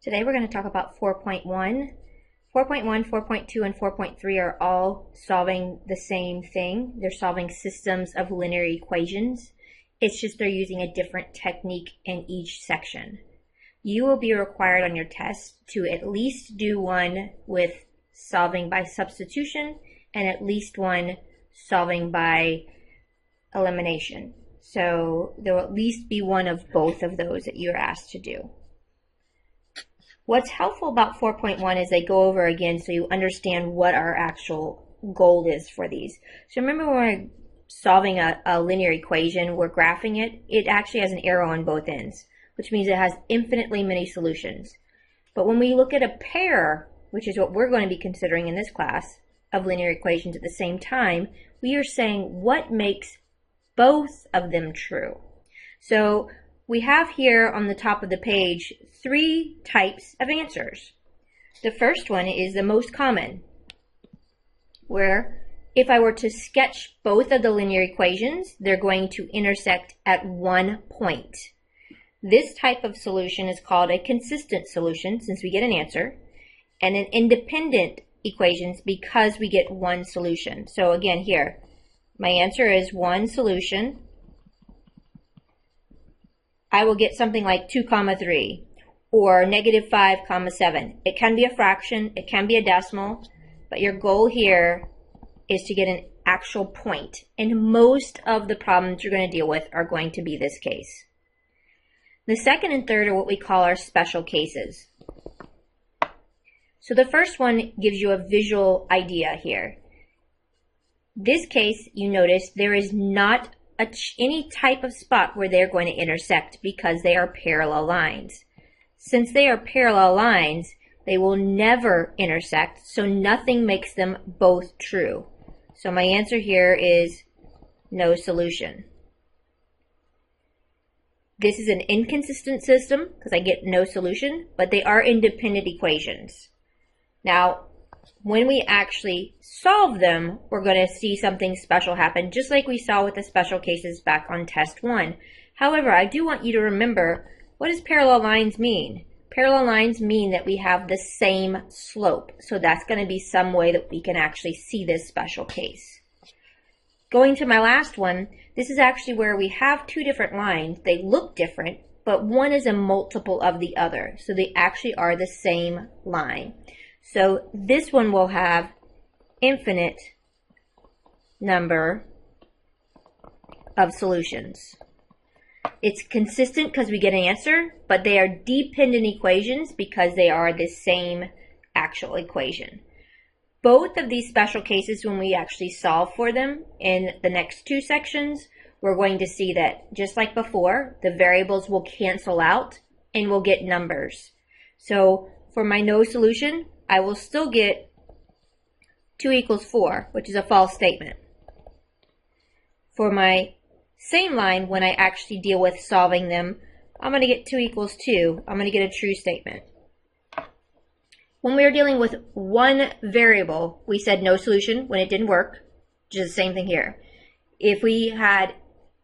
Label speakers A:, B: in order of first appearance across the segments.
A: Today we're going to talk about 4.1. 4.1, 4.2, and 4.3 are all solving the same thing. They're solving systems of linear equations. It's just they're using a different technique in each section. You will be required on your test to at least do one with solving by substitution and at least one solving by elimination. So there will at least be one of both of those that you're asked to do. What's helpful about 4.1 is they go over again so you understand what our actual goal is for these. So remember when we're solving a linear equation, we're graphing it, it actually has an arrow on both ends, which means it has infinitely many solutions. But when we look at a pair, which is what we're going to be considering in this class, of linear equations at the same time, we are saying what makes both of them true. So we have here on the top of the page 3 types of answers. The first one is the most common, where if I were to sketch both of the linear equations, they're going to intersect at one point. This type of solution is called a consistent solution, since we get an answer, and an independent equations because we get one solution. So again here, my answer is one solution. I will get something like 2, 3 or -5, 7. It can be a fraction, it can be a decimal, but your goal here is to get an actual point. And most of the problems you're going to deal with are going to be this case. The second and third are what we call our special cases. So the first one gives you a visual idea here. This case, you notice there is not any type of spot where they're going to intersect because they are parallel lines. Since they are parallel lines, they will never intersect, so nothing makes them both true. So my answer here is no solution. This is an inconsistent system because I get no solution, but they are independent equations. Now, when we actually solve them, we're going to see something special happen, just like we saw with the special cases back on test 1. However, I do want you to remember, what does parallel lines mean? Parallel lines mean that we have the same slope. So that's going to be some way that we can actually see this special case. Going to my last one, this is actually where we have 2 different lines. They look different, but one is a multiple of the other. So they actually are the same line. So this one will have infinite number of solutions. It's consistent because we get an answer, but they are dependent equations because they are the same actual equation. Both of these special cases, when we actually solve for them in the next 2 sections, we're going to see that just like before, the variables will cancel out and we'll get numbers. So for my no solution, I will still get 2 equals 4, which is a false statement. For my same line, when I actually deal with solving them, I'm going to get 2 equals 2. I'm going to get a true statement. When we were dealing with one variable, we said no solution when it didn't work, which is the same thing here. If we had,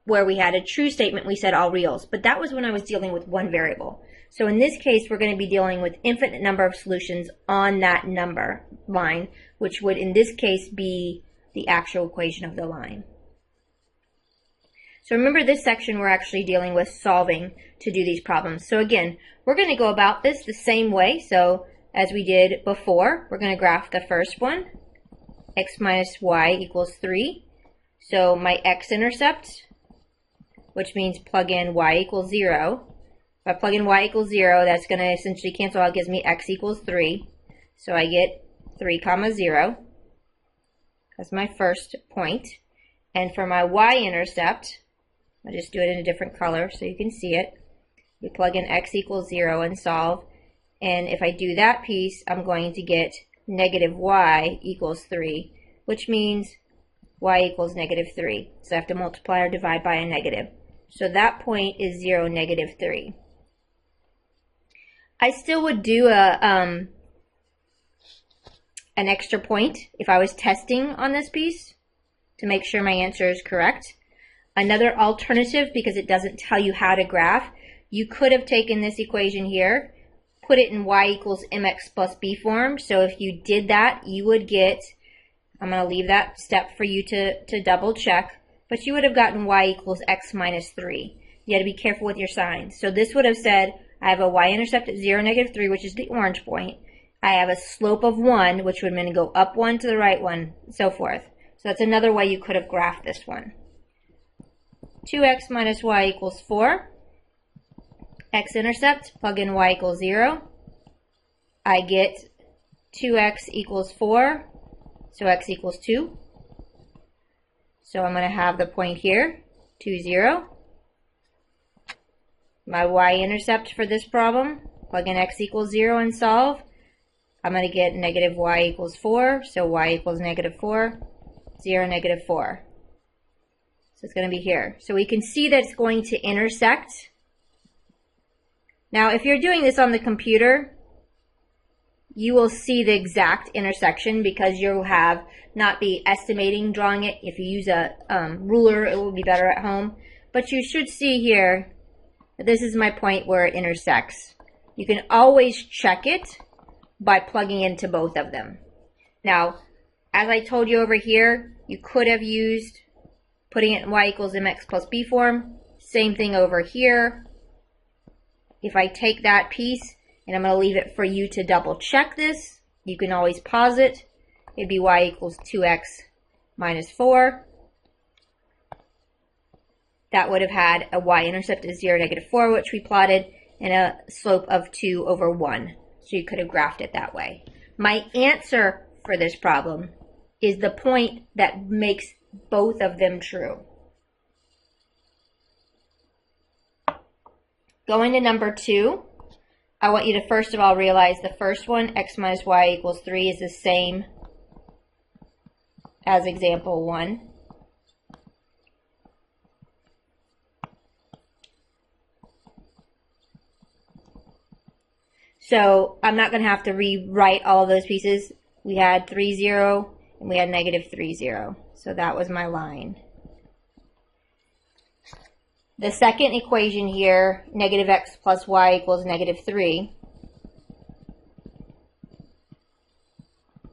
A: where we had a true statement, we said all reals, but that was when I was dealing with one variable. So in this case, we're going to be dealing with infinite number of solutions on that number line, which would in this case be the actual equation of the line. So remember this section we're actually dealing with solving to do these problems. So again, we're going to go about this the same way. So as we did before, we're going to graph the first one, x minus y equals 3. So my x-intercept, which means plug in y equals 0. If I plug in y equals 0, that's going to essentially cancel out, gives me x equals 3. So I get 3, 0. That's my first point. And for my y-intercept, I'll just do it in a different color so you can see it. We plug in x equals 0 and solve. And if I do that piece, I'm going to get negative y equals 3, which means y equals -3. So I have to multiply or divide by a negative. So that point is 0, -3. I still would do an extra point if I was testing on this piece to make sure my answer is correct. Another alternative, because it doesn't tell you how to graph, you could have taken this equation here put it in y equals mx plus b form. So if you did that, you would get, I'm going to leave that step for you to double check, but you would have gotten y equals x minus 3. You had to be careful with your signs. So this would have said, I have a y-intercept at 0, -3, which is the orange point. I have a slope of 1, which would mean go up 1 to the right 1, and so forth. So that's another way you could have graphed this one. 2x minus y equals 4. X-intercept, plug in y equals 0. I get 2x equals 4, so x equals 2. So I'm going to have the point here, 2, 0. My y-intercept for this problem, plug in x equals 0 and solve. I'm going to get negative y equals 4, so y equals -4, 0, -4. So it's going to be here. So we can see that it's going to intersect. Now, if you're doing this on the computer, you will see the exact intersection because you'll have not be estimating drawing it. If you use a ruler, it will be better at home. But you should see here that this is my point where it intersects. You can always check it by plugging into both of them. Now, as I told you over here, you could have used putting it in y equals mx plus b form. Same thing over here. If I take that piece and I'm going to leave it for you to double check this, you can always pause it. It'd be y equals 2x minus 4. That would have had a y-intercept of 0, -4, which we plotted, and a slope of 2 over 1. So you could have graphed it that way. My answer for this problem is the point that makes both of them true. Going to number 2, I want you to first of all realize the first one, x minus y equals 3, is the same as example 1. So I'm not going to have to rewrite all of those pieces. We had 3, 0, and we had -3, 0. So that was my line. The second equation here, negative x plus y equals -3,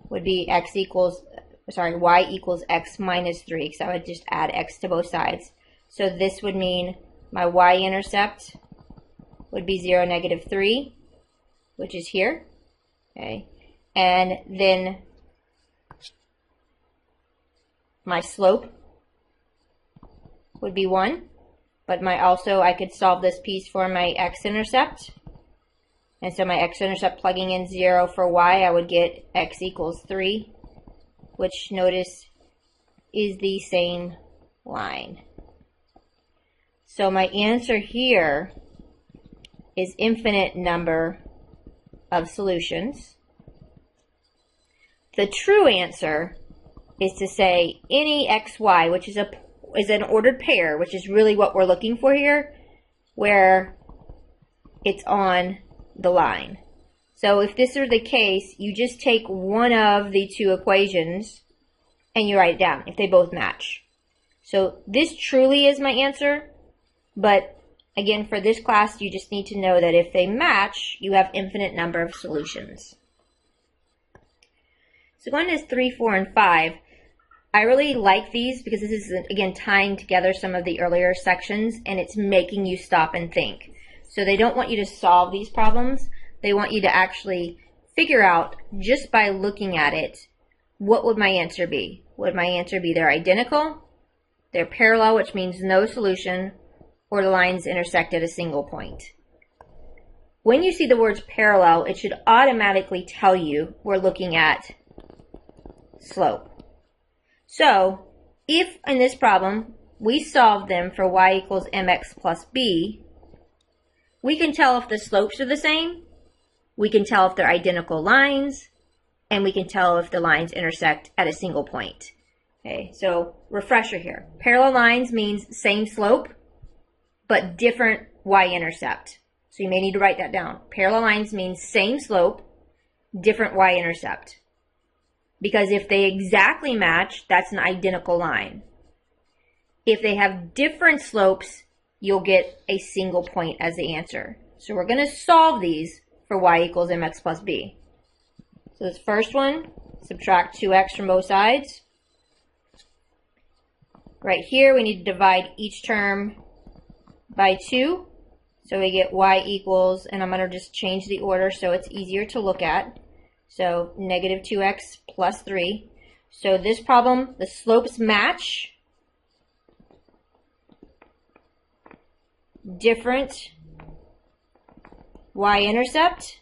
A: would be y equals x minus 3, because I would just add x to both sides. So this would mean my y-intercept would be 0, -3, which is here, okay, and then my slope would be 1, but I could solve this piece for my x-intercept, and so my x-intercept plugging in 0 for y, I would get x equals 3, which notice is the same line. So my answer here is infinite number of solutions. The true answer is to say any xy, which is an ordered pair, which is really what we're looking for here, where it's on the line. So if this are the case, you just take one of the two equations and you write it down if they both match. So this truly is my answer, but again, for this class, you just need to know that if they match, you have infinite number of solutions. So going to 3, 4, and 5, I really like these because this is, again, tying together some of the earlier sections, and it's making you stop and think. So they don't want you to solve these problems. They want you to actually figure out, just by looking at it, what would my answer be? Would my answer be they're identical, they're parallel, which means no solution, or the lines intersect at a single point? When you see the words parallel, it should automatically tell you we're looking at slope. So, if in this problem we solve them for y equals mx plus b, we can tell if the slopes are the same, we can tell if they're identical lines, and we can tell if the lines intersect at a single point. Okay, so refresher here. Parallel lines means same slope, but different y-intercept. So you may need to write that down. Parallel lines means same slope, different y-intercept. Because if they exactly match, that's an identical line. If they have different slopes, you'll get a single point as the answer. So we're going to solve these for y equals mx plus b. So this first one, subtract 2x from both sides. Right here, we need to divide each term by 2. So we get y equals, and I'm going to just change the order so it's easier to look at. So negative 2x plus 3. So this problem, the slopes match. Different y-intercept,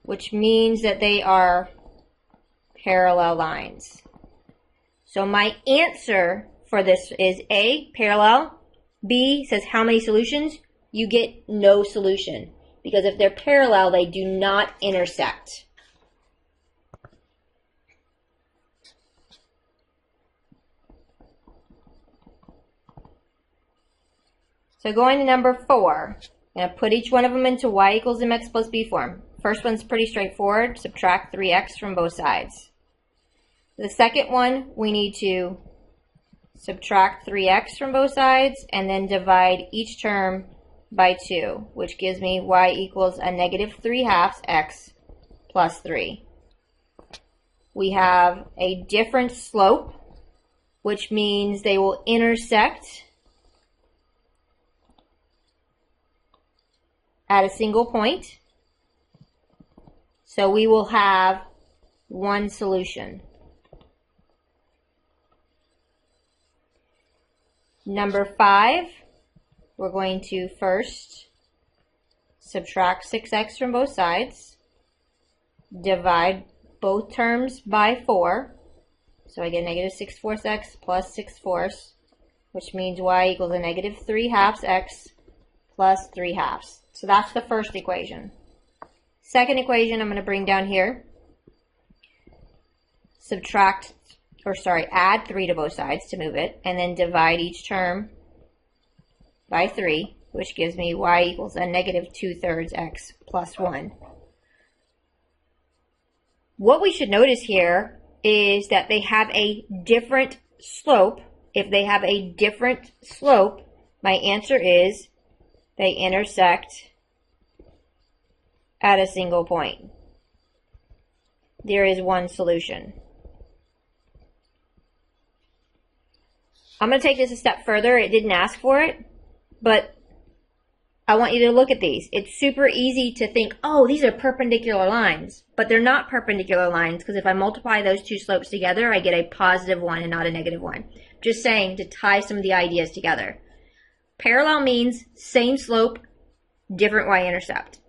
A: which means that they are parallel lines. So my answer for this is A, parallel. B says how many solutions? You get no solution, because if they're parallel, they do not intersect. So going to number 4, I'm going to put each one of them into y equals mx plus b form. First one's pretty straightforward. Subtract 3x from both sides. The second one, we need to subtract 3x from both sides and then divide each term by 2, which gives me y equals a negative 3/2 x plus 3. We have a different slope, which means they will intersect at a single point. So we will have one solution. Number 5, we're going to first subtract 6x from both sides, divide both terms by 4, so I get negative 6/4 x plus 6/4, which means y equals a negative 3/2 x plus 3/2. So that's the first equation. Second equation I'm going to bring down here. Add 3 to both sides to move it, and then divide each term by 3, which gives me y equals a negative 2/3 x plus 1. What we should notice here is that they have a different slope. If they have a different slope, my answer is they intersect at a single point. There is one solution. I'm going to take this a step further. It didn't ask for it, but I want you to look at these. It's super easy to think, oh, these are perpendicular lines, but they're not perpendicular lines, because if I multiply those two slopes together, I get a positive 1 and not a negative 1. Just saying to tie some of the ideas together. Parallel means same slope, different y-intercept.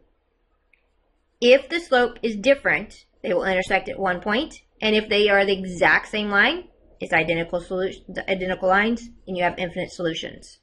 A: If the slope is different, they will intersect at one point, and if they are the exact same line, it's identical lines, and you have infinite solutions.